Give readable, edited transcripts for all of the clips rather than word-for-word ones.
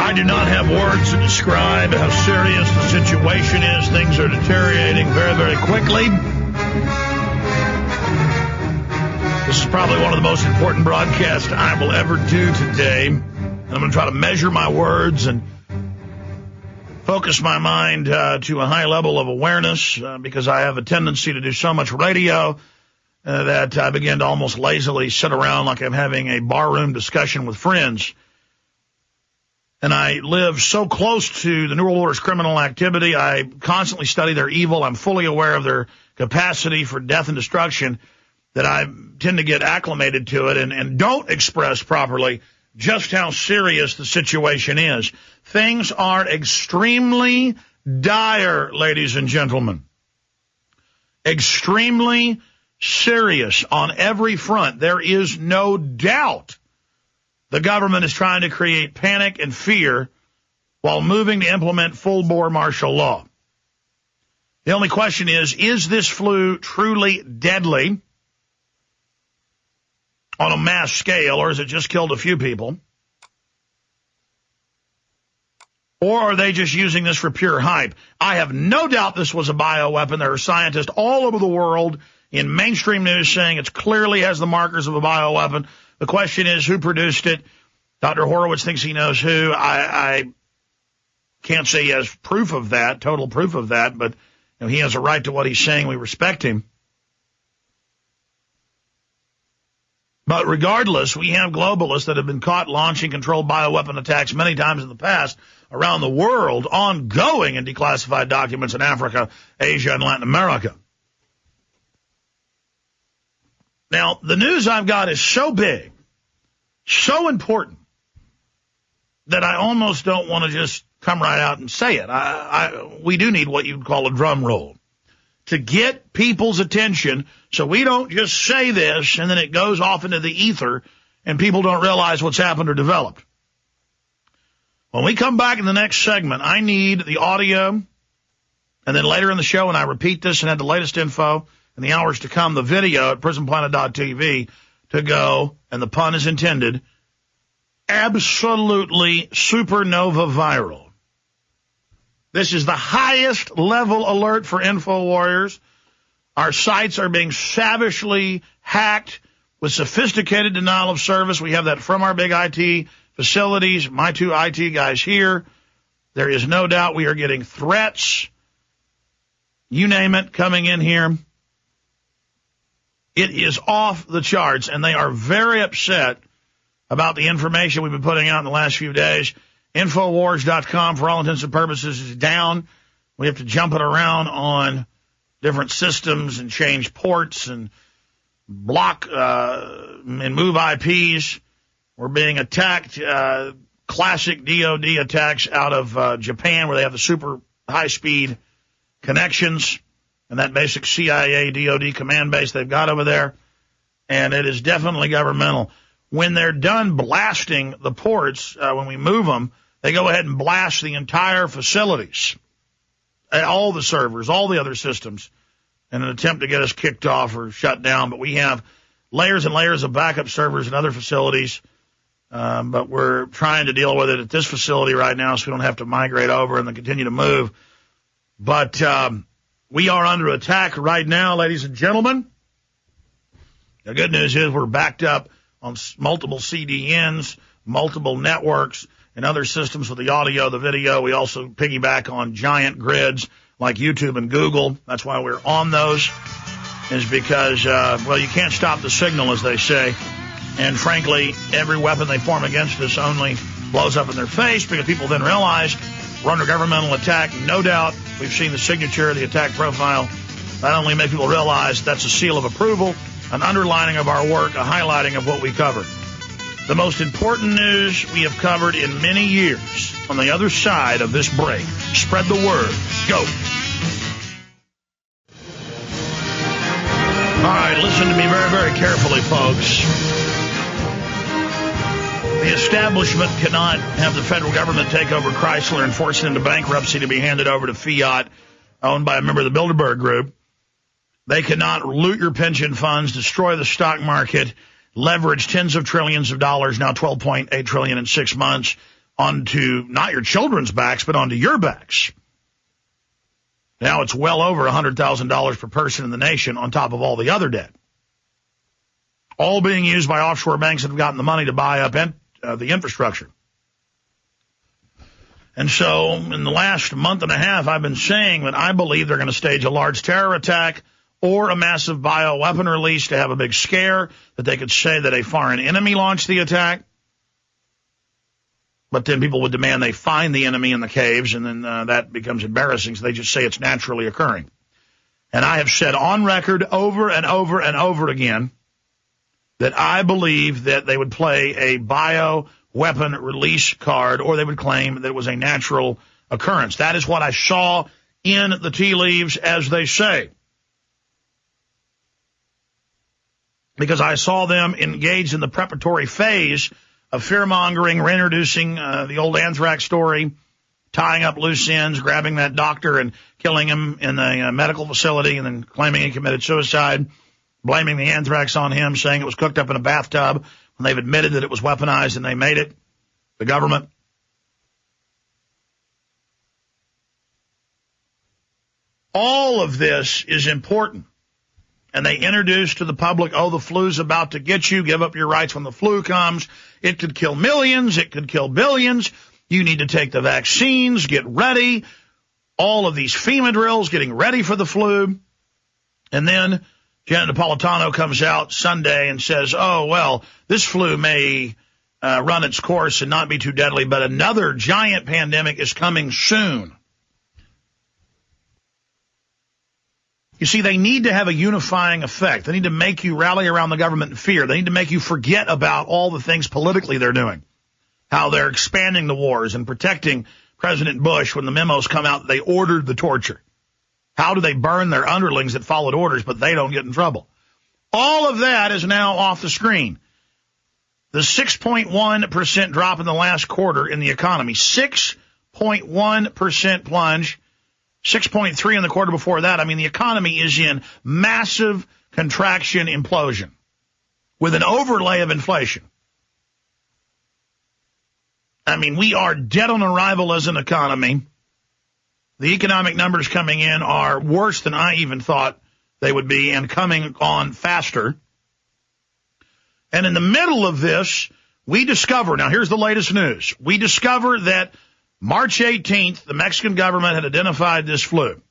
I do not have words to describe how serious the situation is. Things are deteriorating very, very quickly. This is probably one of the most important broadcasts I will ever do today. And I'm going to try to measure my words and focus my mind to a high level of awareness because I have a tendency to do so much radio that I begin to almost lazily sit around like I'm having a barroom discussion with friends. And I live so close to the New World Order's criminal activity. I constantly study their evil. I'm fully aware of their capacity for death and destruction that I tend to get acclimated to it and don't express properly just how serious the situation is. Things are extremely dire, ladies and gentlemen. Extremely serious on every front. There is no doubt the government is trying to create panic and fear while moving to implement full-bore martial law. The only question is this flu truly deadly on a mass scale, or has it just killed a few people? Or are they just using this for pure hype? I have no doubt this was a bioweapon. There are scientists all over the world in mainstream news saying it clearly has the markers of a bioweapon. The question is, who produced it? Dr. Horowitz thinks he knows who. I can't say he has proof of that, total proof of that, but he has a right to what he's saying. We respect him. But regardless, we have globalists that have been caught launching controlled bioweapon attacks many times in the past around the world, ongoing in declassified documents in Africa, Asia, and Latin America. Now, the news I've got is so big, so important, that I almost don't want to just come right out and say it. We do need what you'd call a drum roll to get people's attention so we don't just say this and then it goes off into the ether and people don't realize what's happened or developed. When we come back in the next segment, I need the audio, and then later in the show, when I repeat this and add the latest info in the hours to come, the video at prisonplanet.tv to go, and the pun is intended, absolutely supernova viral. This is the highest level alert for info warriors. Our sites are being savagely hacked with sophisticated denial of service. We have that from our big IT facilities, my two IT guys here. There is no doubt we are getting threats, you name it, coming in here. It is off the charts, and they are very upset about the information we've been putting out in the last few days. Infowars.com, for all intents and purposes, is down. We have to jump it around on different systems and change ports and block and move IPs. We're being attacked, classic DOD attacks out of Japan, where they have the super high-speed connections and that basic CIA DOD command base they've got over there. And it is definitely governmental. When they're done blasting the ports, when we move them, they go ahead and blast the entire facilities, all the servers, all the other systems, in an attempt to get us kicked off or shut down. But we have layers and layers of backup servers in other facilities, but we're trying to deal with it at this facility right now so we don't have to migrate over and then continue to move. But we are under attack right now, ladies and gentlemen. The good news is we're backed up on multiple CDNs, multiple networks, and other systems with the audio, the video. We also piggyback on giant grids like YouTube and Google. That's why we're on those, is because, you can't stop the signal, as they say. And frankly, every weapon they form against us only blows up in their face because people then realize we're under governmental attack. No doubt we've seen the signature, the attack profile. That only makes people realize that's a seal of approval, an underlining of our work, a highlighting of what we cover. The most important news we have covered in many years. On the other side of this break, spread the word. Go. All right, listen to me very, very carefully, folks. The establishment cannot have the federal government take over Chrysler and force it into bankruptcy to be handed over to Fiat, owned by a member of the Bilderberg Group. They cannot loot your pension funds, destroy the stock market, leverage tens of trillions of dollars, now $12.8 trillion in 6 months, onto not your children's backs, but onto your backs. Now it's well over $100,000 per person in the nation on top of all the other debt. All being used by offshore banks that have gotten the money to buy up the infrastructure. And so in the last month and a half, I've been saying that I believe they're going to stage a large terror attack or a massive bioweapon release to have a big scare, that they could say that a foreign enemy launched the attack. But then people would demand they find the enemy in the caves, and then that becomes embarrassing, so they just say it's naturally occurring. And I have said on record over and over and over again that I believe that they would play a bioweapon release card, or they would claim that it was a natural occurrence. That is what I saw in the tea leaves, as they say. Because I saw them engaged in the preparatory phase of fear-mongering, reintroducing the old anthrax story, tying up loose ends, grabbing that doctor and killing him in a medical facility, and then claiming he committed suicide, blaming the anthrax on him, saying it was cooked up in a bathtub when they've admitted that it was weaponized and they made it, the government. All of this is important. And they introduced to the public, oh, the flu's about to get you. Give up your rights when the flu comes. It could kill millions. It could kill billions. You need to take the vaccines. Get ready. All of these FEMA drills, getting ready for the flu. And then Janet Napolitano comes out Sunday and says, oh, well, this flu may run its course and not be too deadly, but another giant pandemic is coming soon. You see, they need to have a unifying effect. They need to make you rally around the government in fear. They need to make you forget about all the things politically they're doing, how they're expanding the wars and protecting President Bush when the memos come out that they ordered the torture. How do they burn their underlings that followed orders, but they don't get in trouble? All of that is now off the screen. The 6.1% drop in the last quarter in the economy, 6.1% plunge. 6.3 in the quarter before that. I mean, the economy is in massive contraction, implosion, with an overlay of inflation. I mean, we are dead on arrival as an economy. The economic numbers coming in are worse than I even thought they would be, and coming on faster. And in the middle of this, we discover, now here's the latest news, we discover that March 18th, the Mexican government had identified this flu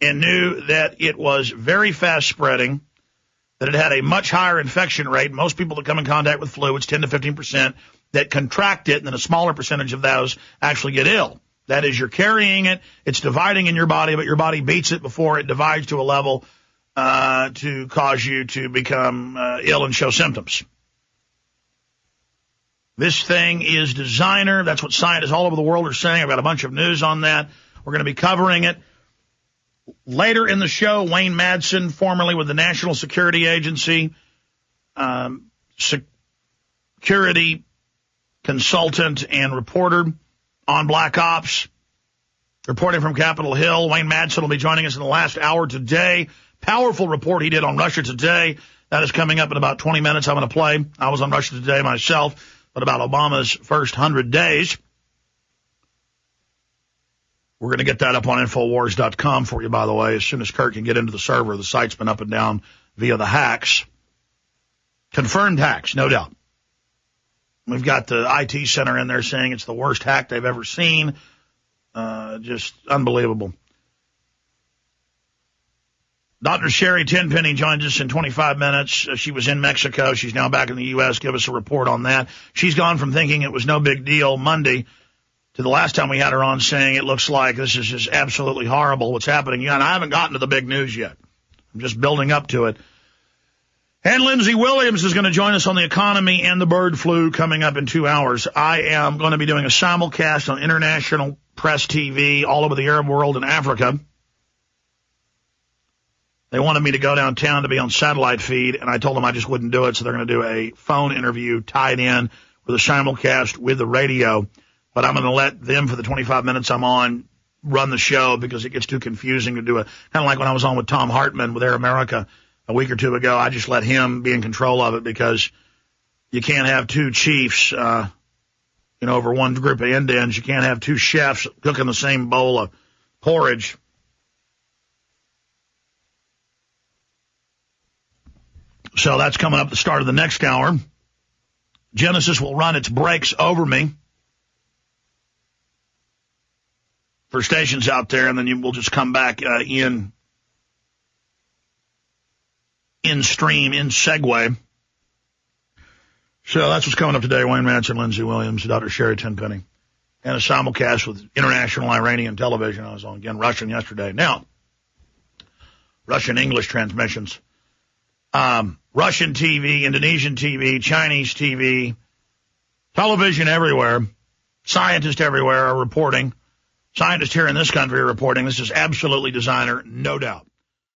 and knew that it was very fast spreading, that it had a much higher infection rate. Most people that come in contact with flu, it's 10 to 15% that contract it, and then a smaller percentage of those actually get ill. That is, you're carrying it, it's dividing in your body, but your body beats it before it divides to a level to cause you to become ill and show symptoms. This thing is designer. That's what scientists all over the world are saying. I've got a bunch of news on that. We're going to be covering it. Later in the show, Wayne Madsen, formerly with the National Security Agency, security consultant and reporter on Black Ops, reporting from Capitol Hill. Wayne Madsen will be joining us in the last hour today. Powerful report he did on Russia Today. That is coming up in about 20 minutes. I'm going to play. I was on Russia Today myself, but about Obama's first 100 days. We're going to get that up on Infowars.com for you, by the way, as soon as Kurt can get into the server. The site's been up and down via the hacks. Confirmed hacks, no doubt. We've got the IT center in there saying it's the worst hack they've ever seen. Just unbelievable. Dr. Sherry Tenpenny joins us in 25 minutes. She was in Mexico. She's now back in the U.S. Give us a report on that. She's gone from thinking it was no big deal Monday to the last time we had her on saying it looks like this is just absolutely horrible what's happening. And I haven't gotten to the big news yet. I'm just building up to it. And Lindsey Williams is going to join us on the economy and the bird flu coming up in 2 hours. I am going to be doing a simulcast on international press TV all over the Arab world and Africa. They wanted me to go downtown to be on satellite feed, and I told them I just wouldn't do it, so they're going to do a phone interview tied in with a simulcast with the radio. But I'm going to let them, for the 25 minutes I'm on, run the show because it gets too confusing to do it. Kind of like when I was on with Tom Hartman with Air America a week or two ago. I just let him be in control of it because you can't have two chiefs over one group of Indians. You can't have two chefs cooking the same bowl of porridge. So that's coming up at the start of the next hour. Genesis will run its brakes over me for stations out there, and then we'll just come back in stream, in segue. So that's what's coming up today. Wayne Manson, Lindsey Williams, Dr. Sherry Tenpenny, and a simulcast with International Iranian Television. I was on, again, Russian yesterday. Now, Russian English transmissions. Russian TV, Indonesian TV, Chinese TV, television everywhere. Scientists everywhere are reporting. Scientists here in this country are reporting this is absolutely designer, no doubt.